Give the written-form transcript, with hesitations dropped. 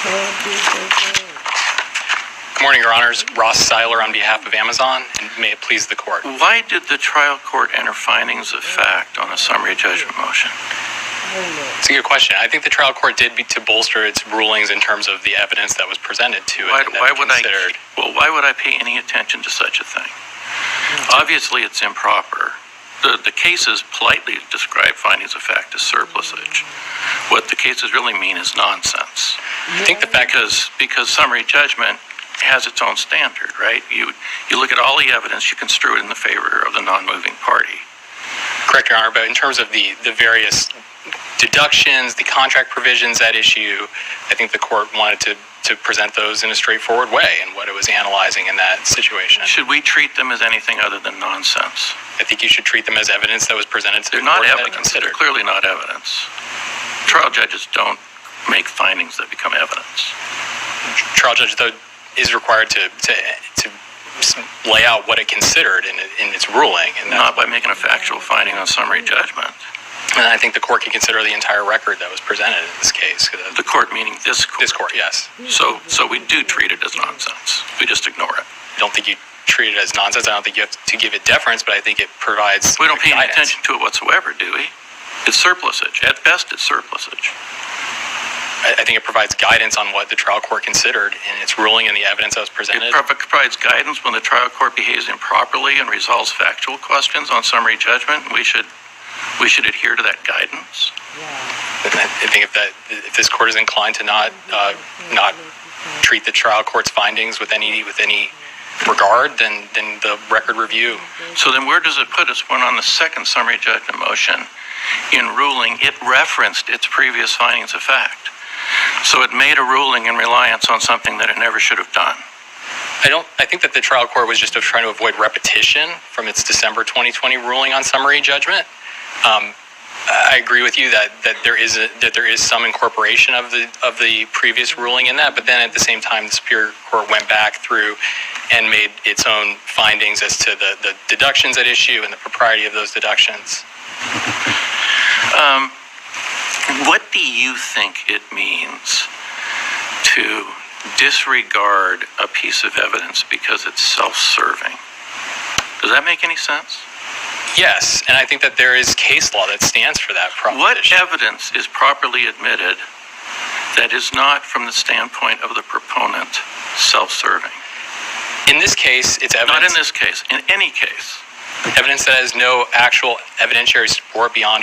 Good morning, Your Honors. Ross Seiler on behalf of Amazon, and may it please the Court. Why did the trial court enter findings of fact on a summary judgment motion? It's a good question. I think the trial court did to bolster its rulings in terms of the evidence that was presented to it. Why would I pay any attention to such a thing? Obviously, it's improper. The cases politely describe findings of fact as surplusage. What the cases really mean is nonsense. I think the fact because summary judgment has its own standard, right? You look at all the evidence, you construe it in the favor of the non-moving party. Correct, Your Honor, but in terms of the various deductions, the contract provisions at issue, I think the court wanted to present those in a straightforward way and what it was analyzing in that situation. Should we treat them as anything other than nonsense? I think you should treat them as evidence that was presented to They're the not court that it evidence. considered. They're clearly not evidence. Trial judges don't make findings that become evidence. Trial judge, though, is required to lay out what it considered in its ruling. And Not by making a factual finding on summary judgment. And I think the court can consider the entire record that was presented in this case. The court meaning this court? This court, yes. So we do treat it as nonsense. We just ignore it. I don't think you treat it as nonsense. I don't think you have to give it deference, but I think it provides We don't pay any guidance. attention to it whatsoever, do we? It's surplusage. At best, it's surplusage. I think it provides guidance on what the trial court considered in its ruling and the evidence that was presented. It provides guidance when the trial court behaves improperly and resolves factual questions on summary judgment. We should adhere to that guidance. I think if this court is inclined to not treat the trial court's findings with any regard, then the record review. So then where does it put us when on the second summary judgment motion in ruling it referenced its previous findings of fact? So it made a ruling in reliance on something that it never should have done. I think that the trial court was just trying to avoid repetition from its December 2020 ruling on summary judgment. I agree with you that there is some incorporation of the previous ruling in that, but then at the same time, the Superior Court went back through and made its own findings as to the deductions at issue and the propriety of those deductions. What do you think it means to disregard a piece of evidence because it's self-serving? Does that make any sense? Yes, and I think that there is case law that stands for that proposition. What evidence is properly admitted that is not, from the standpoint of the proponent, self-serving? In this case, it's evidence. Not in this case, in any case. Evidence that has no actual evidentiary support beyond